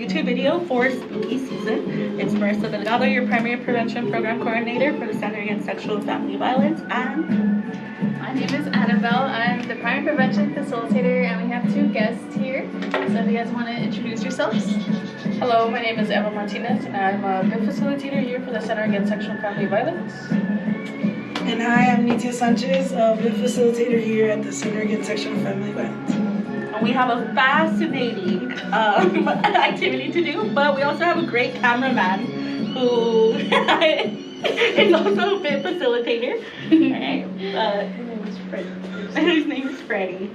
YouTube video for spooky season. It's Marissa Delgado, your primary prevention program coordinator for the Center Against Sexual and Family Violence, and my name is Annabelle. I'm the primary prevention facilitator, and we have two guests here. So if you guys want to introduce yourselves. Hello, my name is Eva Martinez, and I'm a PIP facilitator here for the Center Against Sexual and Family Violence. And hi, I'm Nitia Sanchez, a PIP facilitator here at the Center Against Sexual and Family Violence. And we have a fascinating activity to do, but we also have a great cameraman who is also a PIP facilitator. Alright, his name is Freddie.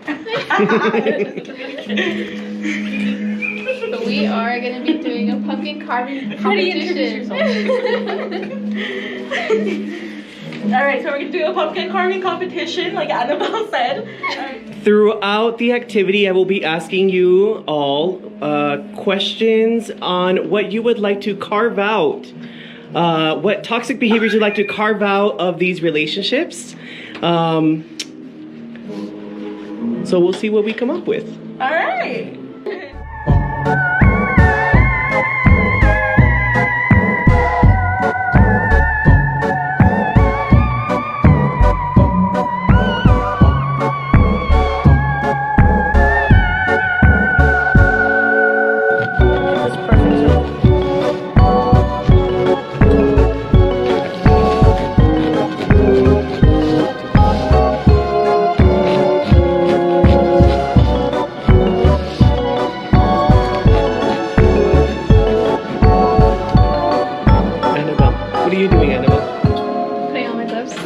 So we are going to be doing a pumpkin carving competition. Alright, so we're going to do a pumpkin carving competition, like Annabelle said. Throughout the activity, I will be asking you all questions on what you would like to carve out. What toxic behaviors you'd like to carve out of these relationships. So we'll see what we come up with. Alright. What are you doing, Annabelle? Putting on my gloves. She's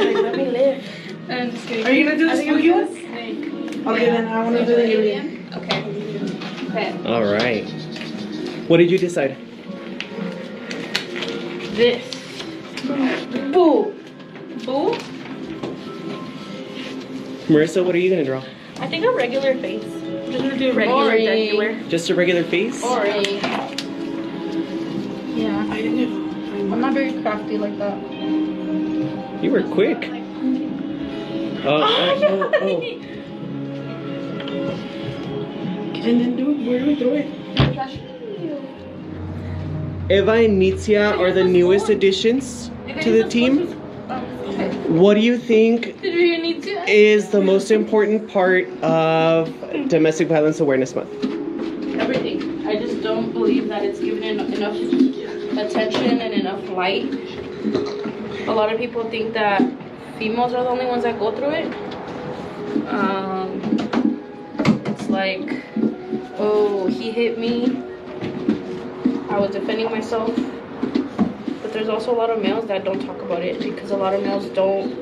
like, let me live. I'm just kidding. Are you going to do the spooky one? Snake. Okay, then I want to do the alien. Okay. Okay. All right. What did you decide? This. Boo. Boo? Marissa, what are you gonna draw? I think a regular face. I'm just gonna do a regular Boring. regular. Just a regular face? Boring. Yeah. I didn't know. I'm not very crafty like that. You were quick. Oh. Get in and do it. Where do we throw it? Eva and Nitia are the newest additions to the team. What do you think Did you need to? is the most important part of Domestic Violence Awareness Month? Everything. I just don't believe that it's given enough attention and enough light. A lot of people think that females are the only ones that go through it. It's like, oh, he hit me. I was defending myself. But there's also a lot of males that don't talk about it because a lot of males don't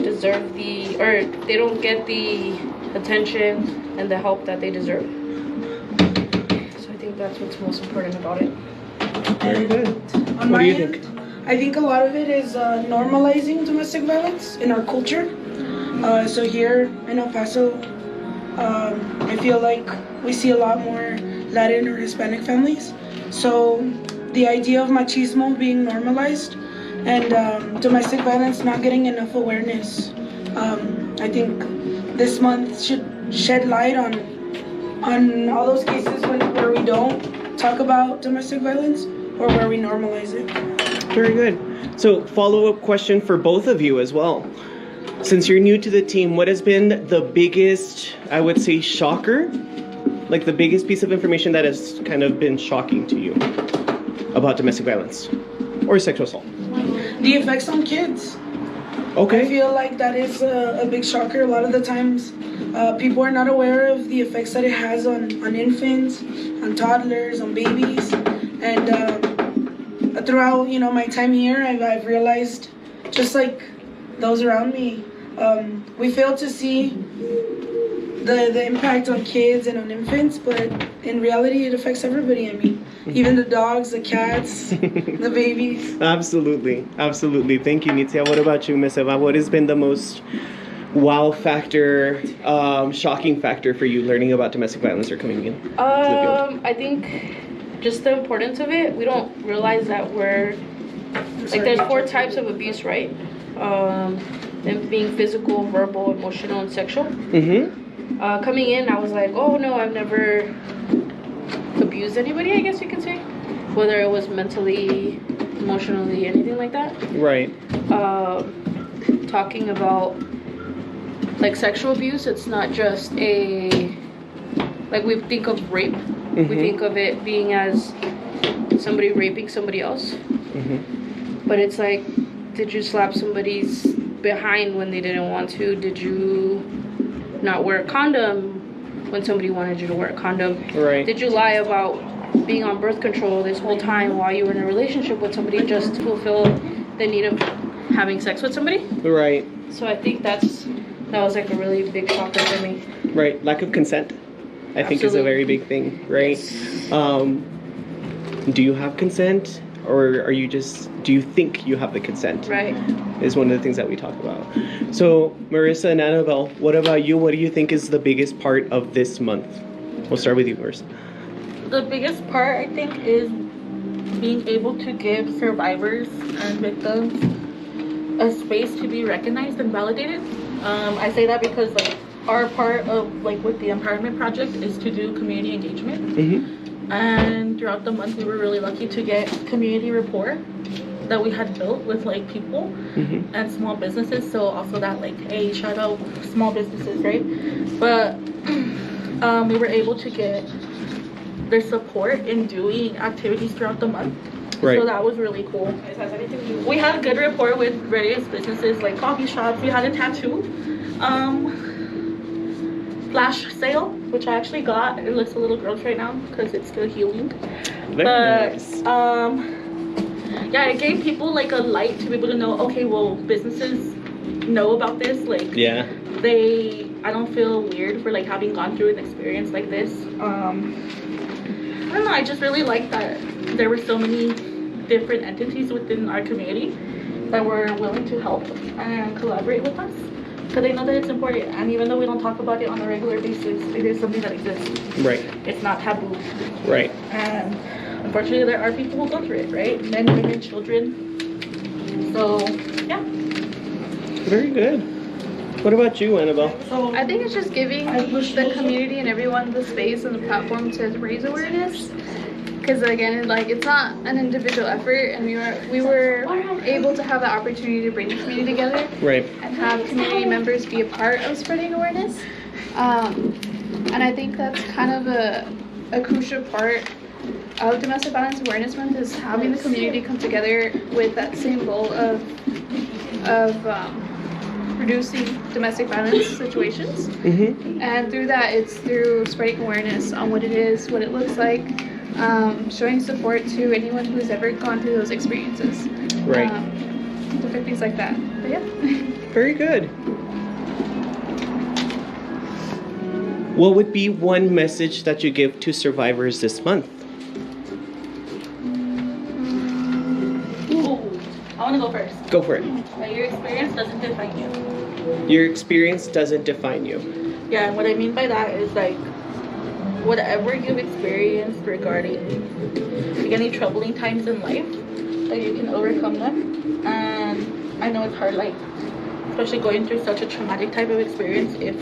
deserve they don't get the attention and the help that they deserve. So I think that's what's most important about it. Very good. On What my do you end, think? I think a lot of it is normalizing domestic violence in our culture. So here in El Paso, I feel like we see a lot more Latin or Hispanic families. So the idea of machismo being normalized and domestic violence not getting enough awareness. I think this month should shed light on all those cases where we don't talk about domestic violence or where we normalize it. Very good. So follow-up question for both of you as well. Since you're new to the team, what has been the biggest, I would say, shocker? Like the biggest piece of information that has kind of been shocking to you about domestic violence or sexual assault? The effects on kids. I Okay. feel like that is a big shocker. A lot of the times, people are not aware of the effects that it has on infants, on toddlers, on babies. And throughout, my time here, I've realized, just like those around me, we fail to see the impact on kids and on infants, but in reality, it affects everybody. I mean, even the dogs, the cats, the babies. Absolutely. Absolutely. Thank you, Nitia. What about you, Miss Eva? What has been the most wow factor, shocking factor for you learning about domestic violence or coming in to the field? I think just the importance of it. We don't realize that there's 4 types of abuse, right? Them being physical, verbal, emotional, and sexual. Mm-hmm. coming in, I was like, oh no, I've never abused anybody, I guess you could say. Whether it was mentally, emotionally, anything like that. Right. Talking about like sexual abuse, it's not just like we think of rape. We think of it being as somebody raping somebody else. But it's like, did you slap somebody's behind when they didn't want to? Did you not wear a condom when somebody wanted you to wear a condom? Right. Did you lie about being on birth control this whole time while you were in a relationship with somebody just to fulfill the need of having sex with somebody? Right. So I think that was like a really big shocker for me. Right. Lack of consent, I think, is a very big thing, right? Yes. Do you have consent, or do you think you have the consent? Right. Is one of the things that we talk about. So, Marissa and Annabelle, what about you? What do you think is the biggest part of this month? We'll start with you, Marissa. The biggest part, I think, is being able to give survivors and victims a space to be recognized and validated. I say that because like our part of like with the Empowerment Project is to do community engagement. And throughout the month, we were really lucky to get community rapport that we had built with like people and small businesses. So also that like, hey, shout out small businesses, right? But we were able to get their support in doing activities throughout the month. Right. So that was really cool. We had good rapport with various businesses like coffee shops. We had a tattoo flash sale, which I actually got. It looks a little gross right now because it's still healing. Very nice. Yeah, it gave people like a light to be able to know, okay, well, businesses know about this. Like, Yeah. I don't feel weird for like having gone through an experience like this. I don't know, I just really like that there were so many different entities within our community that were willing to help and collaborate with us. Because they know that it's important, and even though we don't talk about it on a regular basis, it is something that exists. Right. It's not taboo. Right. And unfortunately, there are people who go through it, right? Men, women, children. So, yeah. Very good. What about you, Annabelle? I think it's just giving the community and everyone the space and the platform to raise awareness. Because again, like it's not an individual effort, and we were able to have the opportunity to bring the community together, Right. and have community members be a part of spreading awareness. And I think that's kind of a crucial part of Domestic Violence Awareness Month, is having the community come together with that same goal of reducing domestic violence situations. And through that, it's through spreading awareness on what it is, what it looks like, showing support to anyone who's ever gone through those experiences. Right. Different things like that. But yeah. Very good. What would be one message that you give to survivors this month? Ooh, I want to go first. Go for it. Your experience doesn't define you. Your experience doesn't define you. Yeah, and what I mean by that is like, whatever you've experienced regarding like, any troubling times in life, that you can overcome them. And I know it's hard, like, especially going through such a traumatic type of experience, if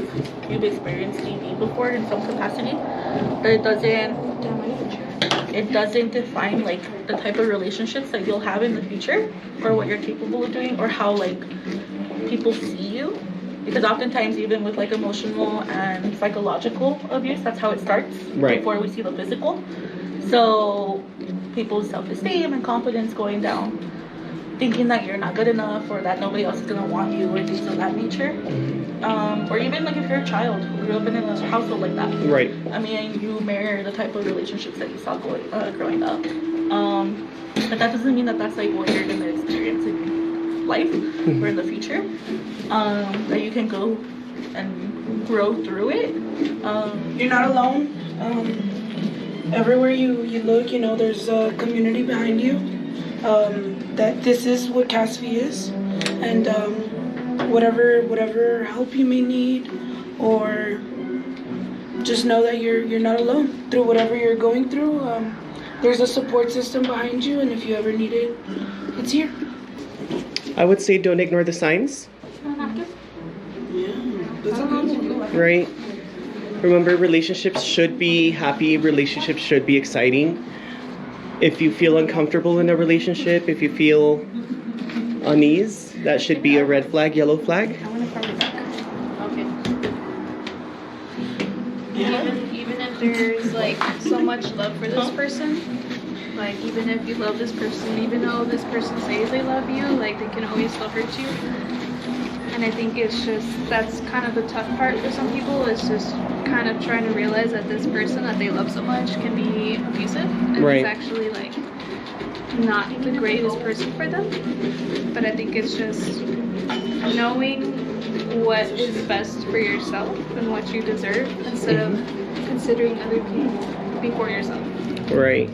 you've experienced DV before in some capacity, that it doesn't define like the type of relationships that you'll have in the future, or what you're capable of doing, or how like people see you. Because oftentimes, even with like emotional and psychological abuse, that's how it starts, right, before we see the physical. So people's self-esteem and confidence going down, thinking that you're not good enough, or that nobody else is gonna want you, or things of that nature. Or even like if you're a child who grew up in a household like that. Right. I mean, you mirror the type of relationships that you saw growing up. But that doesn't mean that that's like what you're gonna experience in life or in the future. That you can go and grow through it. You're not alone. Everywhere you look, you know, there's a community behind you. That this is what CASV is, and whatever help you may need, or just know that you're not alone through whatever you're going through. There's a support system behind you, and if you ever need it, it's here. I would say don't ignore the signs. Yeah, that's a good one. Right. Remember, relationships should be happy, relationships should be exciting. If you feel uncomfortable in a relationship, if you feel unease, that should be a red flag, yellow flag. I want to cover back. Okay. Even if there's like so much love for this person, like even if you love this person, even though this person says they love you, like they can always still hurt you. And I think it's just, that's kind of the tough part for some people, is just kind of trying to realize that this person that they love so much can be abusive, and Right. it's actually like not the greatest person for them. But I think it's just knowing what is best for yourself and what you deserve, instead of considering other people before yourself. Right.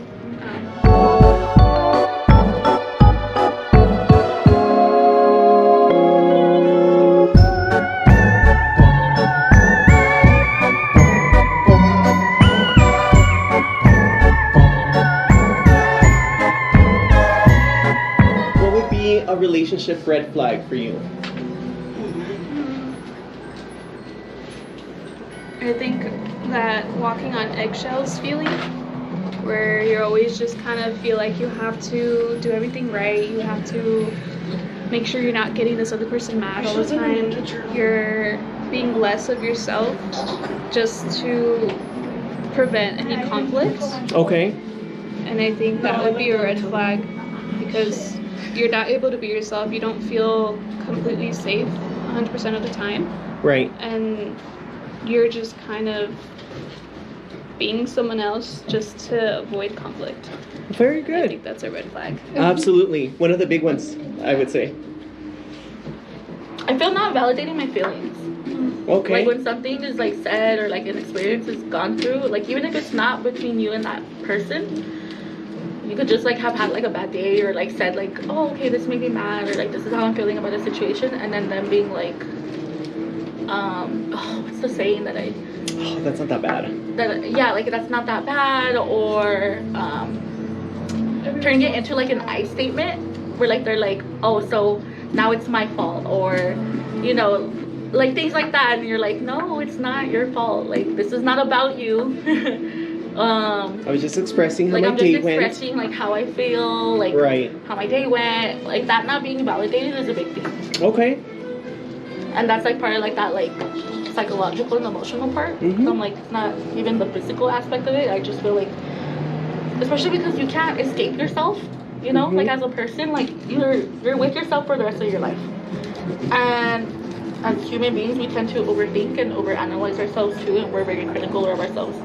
What would be a relationship red flag for you? I think that walking on eggshells feeling, where you're always just kind of feel like you have to do everything right, you have to make sure you're not getting this other person mad all the time, you're being less of yourself just to prevent any conflict. Okay. And I think that would be a red flag, because you're not able to be yourself, you don't feel completely safe 100% of the time, Right. and you're just kind of being someone else just to avoid conflict. Very I good. think that's a red flag. Absolutely. One of the big ones, I would say. I feel not validating my feelings. Okay. Like when something is like said or like an experience is gone through, like even if it's not between you and that person, you could just like have had like a bad day, or like said like, oh okay, this made me mad, or like this is how I'm feeling about a situation, and then them being like, what's the saying that I Oh, that's not that bad. yeah, like that's not that bad, or turning it into like an I statement where like they're like, oh, so now it's my fault, or you know, like things like that, and you're like, no, it's not your fault, like this is not about you. I was just expressing how Like my I'm just day went. expressing like how I feel, like Right. how my day went, like that not being validated is a big thing. Okay. And that's like part of like that like psychological and emotional part. Mhm. So I'm like not even the physical aspect of it. I just feel like, especially because you can't escape yourself, you know, Mhm. like as a person, like you're with yourself for the rest of your life. And as human beings, we tend to overthink and overanalyze ourselves too, and we're very critical of ourselves.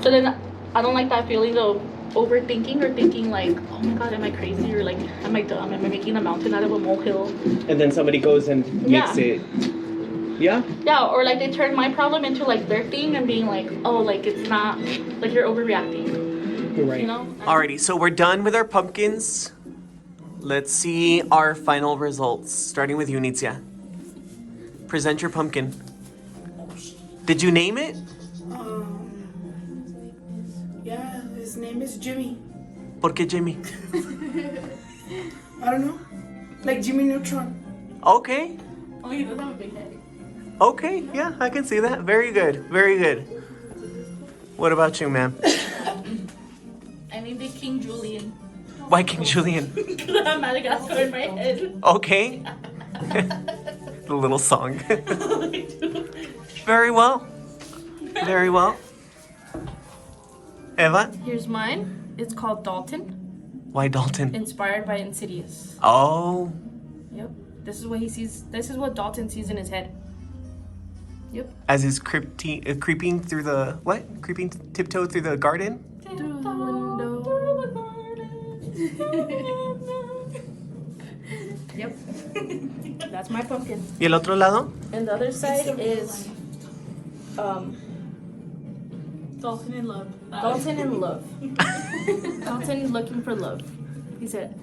So then I don't like that feeling of overthinking or thinking like, oh my god, am I crazy, or like, am I dumb, am I making a mountain out of a molehill? And then somebody goes and makes Yeah. it. Yeah. Yeah, or like they turn my problem into like their thing and being like, oh, like it's not, like you're overreacting, You're right. you know? Alrighty, so we're done with our pumpkins. Let's see our final results. Starting with you, Nitzia. Present your pumpkin. Did you name it? Yeah, his name is Jimmy. ¿Por qué Jimmy? I don't know. Like Jimmy Neutron. Okay. Oh, he does have a big head. Okay, yeah, I can see that. Very good. Very good. What about you, ma'am? I named it King Julian. Why King Julian? Because I have Madagascar in my head. Okay. The little song. Very well. Very well. Eva? Here's mine. It's called Dalton, Why Dalton? inspired by Insidious. Oh. Yep. This is what he sees. This is what Dalton sees in his head. Yep. As he's creeping through the what? Creeping tiptoe through the garden? Through the window. Yep. That's my pumpkin. ¿Y el otro lado? And the other side is Dolphin in love. Dalton in love. Dalton looking for love. He said,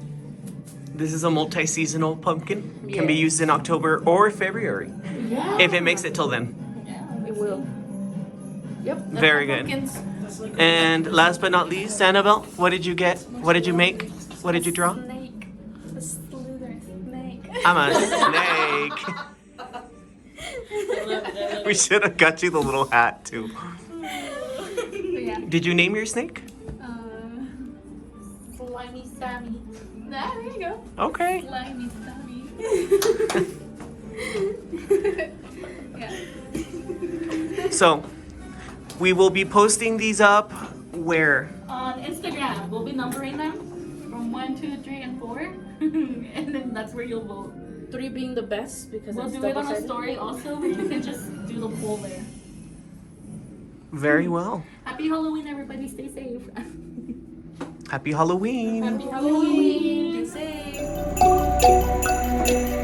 This is a multi-seasonal pumpkin. Can be Yeah. used in October or February. yeah. If it makes it till then. It will. Yep. That's Very my good. pumpkins. And last but not least, Annabelle, what did you get? What did you make? What did you draw? Snake. A slither snake. I'm a snake. We should have got you the little hat too. Did you name your snake? Slimy Sammy. There you go. Okay. Slimy Sammy. Yeah. So, we will be posting these up where? On Instagram, we'll be numbering them from 1, 2, 3, and 4, and then that's where you'll vote. 3 being the best because We'll it's do it on a double-sided. story also, where you can just do the poll there. Very well. Happy Halloween, everybody. Stay safe. Happy Halloween. Happy Halloween. Stay safe.